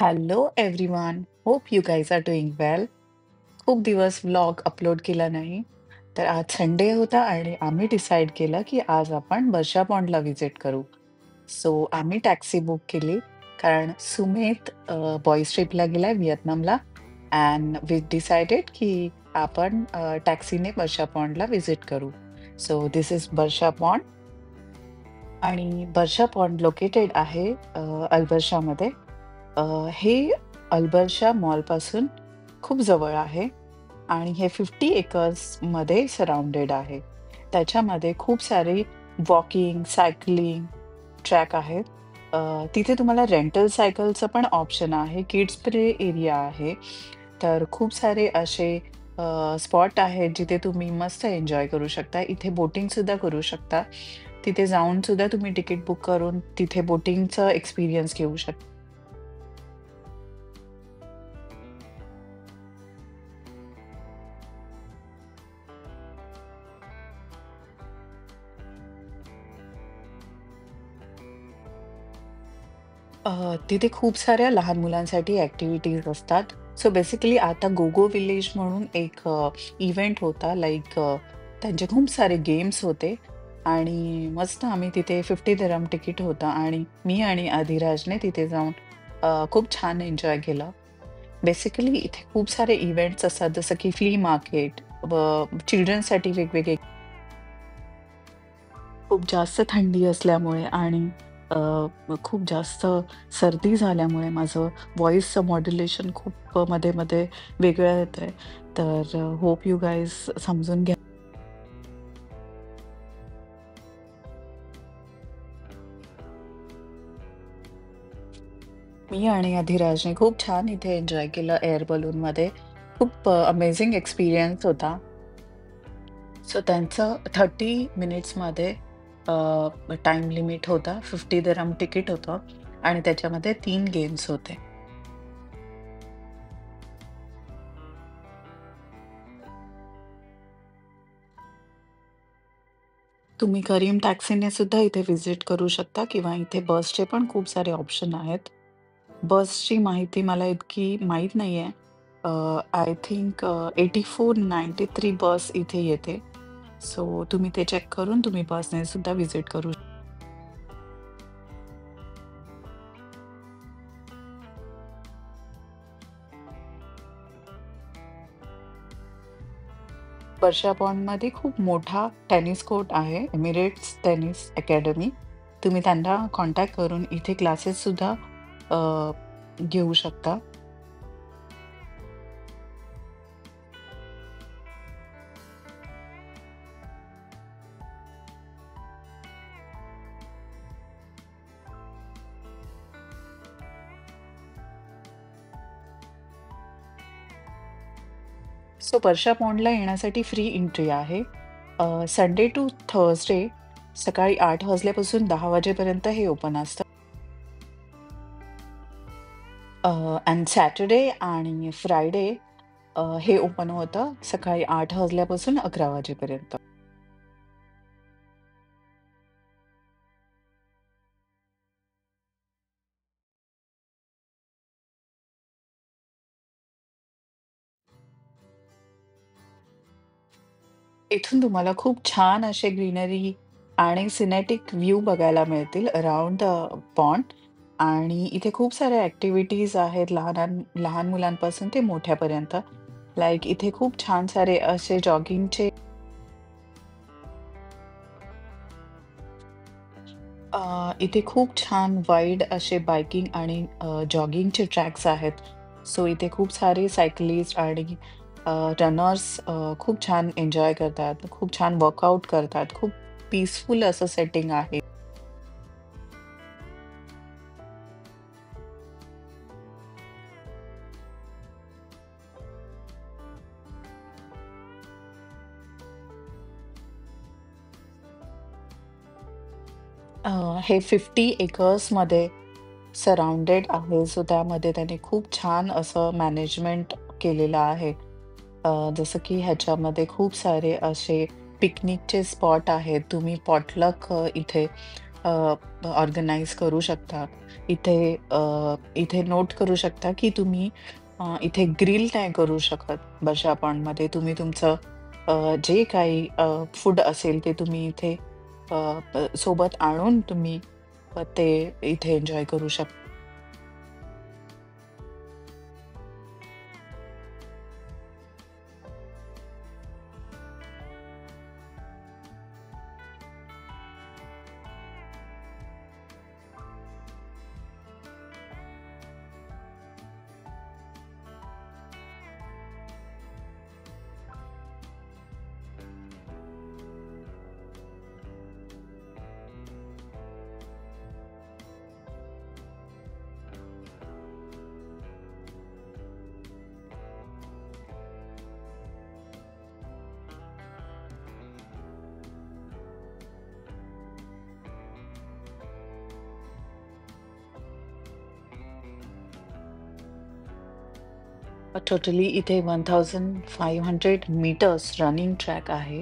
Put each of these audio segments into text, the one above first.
Hello everyone. Hope you guys are doing well. खूप दिवस vlog upload केला नाही. तर आज संडे होता आणि आम्ही डिसाईड केलं, की आज आपण वर्षा पॉइंटला व्हिजिट करू. सो आम्ही टॅक्सी बुक केली कारण सुमित बॉईज ट्रिपला गेलाय व्हिएतनामला अँड वी डिसाइडेड की आपण टॅक्सीने वर्षा पॉइंटला व्हिजिट करू. So this is Varsha point आणि वर्षा पॉइंट लोकेटेड आहे अल्बर्शामध्ये. अ, हे अल्बर्शा मॉलपासून खूप जवळ आहे आणि हे 50 एकर्समध्ये सराउंडेड आहे. त्याच्यामध्ये खूप सारी वॉकिंग, सायकलिंग ट्रॅक आहेत. तिथे तुम्हाला रेंटल सायकलचं पण ऑप्शन आहे. किड्स प्ले एरिया आहे. तर खूप सारे असे स्पॉट आहेत जिथे तुम्ही मस्त एन्जॉय करू शकता. इथे बोटिंगसुद्धा करू शकता. तिथे जाऊन सुद्धा तुम्ही तिकीट बुक करून तिथे बोटिंगचा एक्सपिरियन्स घेऊ शकता. तिथे खूप साऱ्या लहान मुलांसाठी ॲक्टिव्हिटीज असतात. सो बेसिकली आता गो-गो विलेज म्हणून एक इव्हेंट होता त्यांचे खूप सारे गेम्स होते आणि मस्त आम्ही तिथे 50 दिरहम तिकीट होतं आणि मी आणि अधिराजने तिथे जाऊन खूप छान एन्जॉय केलं. बेसिकली इथे खूप सारे इव्हेंट्स असतात जसं की फ्ली मार्केट व चिल्ड्रन्ससाठी वेगवेगळे खूप जास्त थंडी असल्यामुळे आणि खूप जास्त सर्दी झाल्यामुळे माझं व्हॉईसचं मॉड्युलेशन खूप मध्ये-मध्ये वेगळं येतंय. तर होप यू गाईज समजून घ्या. मी आणि अधिराजने खूप छान इथे एन्जॉय केलं एअर बलूनमध्ये. खूप अमेझिंग एक्सपिरियन्स होता. सो त्यांचं 30 मिनिट्समध्ये टाईम लिमिट होता. 50 दिरहम तिकीट होतं आणि त्याच्यामध्ये 3 गेम्स होते. तुम्ही करीम टॅक्सीने सुद्धा इथे व्हिजिट करू शकता किंवा इथे बसचे पण खूप सारे ऑप्शन आहेत. बसची माहिती मला इतकी माहीत नाहीये. आय थिंक 8493 बस इथे येते. सो तुम्ही ते चेक करून तुम्ही बसने सुद्धा व्हिजिट करू वर्षा पॉइंटमध्ये खूप मोठा टेनिस कोर्ट आहे, एमिरेट्स टेनिस अकॅडमी. तुम्ही त्यांना कॉन्टॅक्ट करून इथे क्लासेससुद्धा अ, घेऊ शकता. सो वर्षा पॉइंटला येण्यासाठी फ्री एंट्री आहे. संडे टू थर्सडे सकाळी 8 वाजल्यापासून 10 वाजेपर्यंत हे ओपन असतं. अँड सॅटर्डे आणि फ्रायडे हे ओपन होतं सकाळी 8 वाजल्यापासून 11 वाजेपर्यंत. इथून तुम्हाला खूप छान असे ग्रीनरी आणि सिनेटिक व्ह्यू बघायला मिळतील अराउंड द पॉन्ड आणि इथे खूप साऱ्या ॲक्टिव्हिटीज आहेत लहान लहान मुलांपासून ते मोठ्यापर्यंत. लाइक इथे खूप छान सारे असे जॉगिंगचे इथे खूप छान वाईड असे बायकिंग आणि जॉगिंगचे ट्रॅक्स आहेत. सो इथे खूप सारे सायकलिस्ट आणि रनर्स खूप छान एन्जॉय करतात. खूप छान वर्कआउट करतात. खूप पीसफुल असं सेटिंग आहे. अ, हे 50 एकर्समध्ये सराउंडेड आहे. सो त्यामध्ये त्याने खूप छान असं मॅनेजमेंट केलेलं आहे. जसं की ह्याच्यामध्ये खूप सारे असे पिकनिकचे स्पॉट आहेत. तुम्ही पॉटलक इथे ऑर्गनाइज करू शकता. इथे इथे नोट करू शकता, की तुम्ही इथे ग्रिल नाही करू शकत बर्षा पॉन्डमध्ये. तुम्ही तुमचं जे काही फूड असेल ते तुम्ही इथे अ, सोबत आणून तुम्ही ते इथे एन्जॉय करू शकता. टोटली इथे 1500 मीटर्स रनिंग ट्रॅक आहे.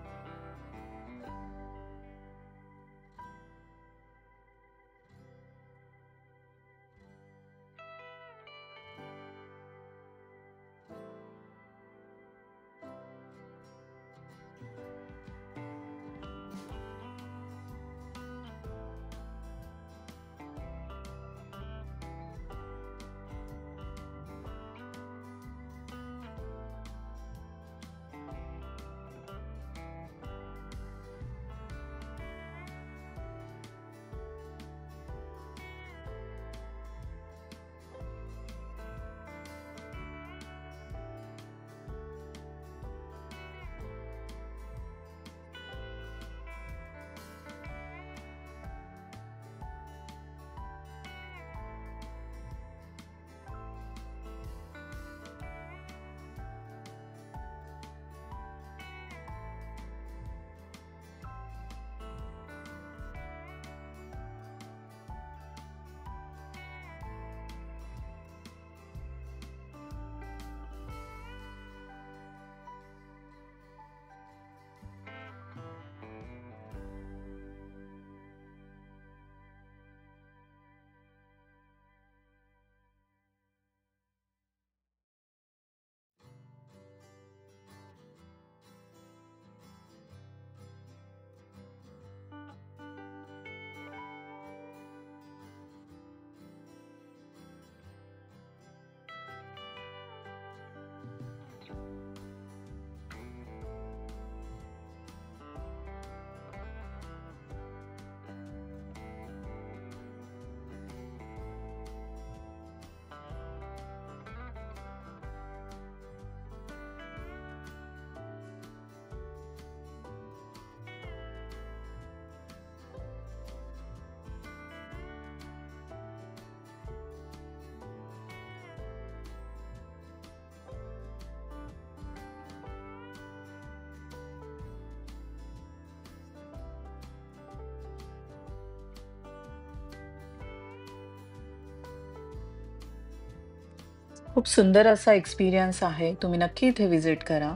खूप सुंदर असा एक्सपिरियन्स आहे. तुम्ही नक्की इथे व्हिजिट करा.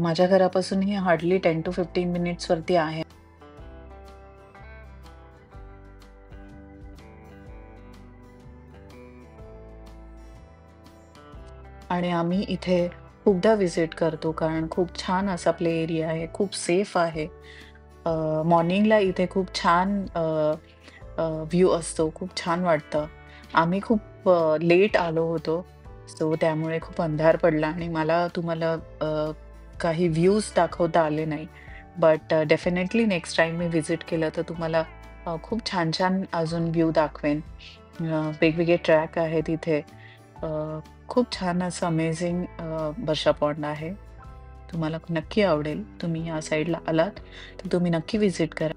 माझ्या घरापासून ही हार्डली 10 टू 15 मिनिट्सवरती आहे. आणि आम्ही इथे खूपदा व्हिजिट करतो कारण खूप छान असा प्ले एरिया आहे. खूप सेफ आहे. मॉर्निंगला इथे खूप छान व्ह्यू असतो. खूप छान वाटतं. आम्ही खूप लेट आलो होतो. सो त्यामुळे खूप अंधार पडला आणि मला तुम्हाला काही व्ह्यूज दाखवता आले नाही. But definitely next time me visit केलं तर तुम्हाला खूप छान-छान अजून व्ह्यू दाखवेन. वेगवेगळे ट्रॅक आहेत इथे. अ, खूप छान असं अमेझिंग वर्षा पॉन्ड आहे. तुम्हाला नक्की आवडेल. तुम्ही या साइडला आलात, तर तुम्ही नक्की व्हिजिट करा.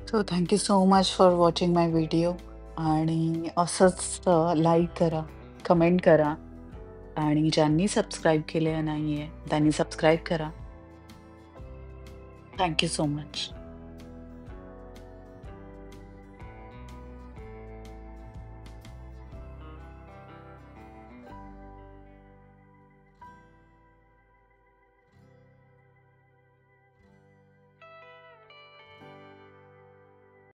So thank you so much for watching my video आणि असंच लाईक करा, कमेंट करा आणि ज्यांनी सबस्क्राईब केलेलं नाहीये, त्यांनी सबस्क्राईब करा. Thank you so much.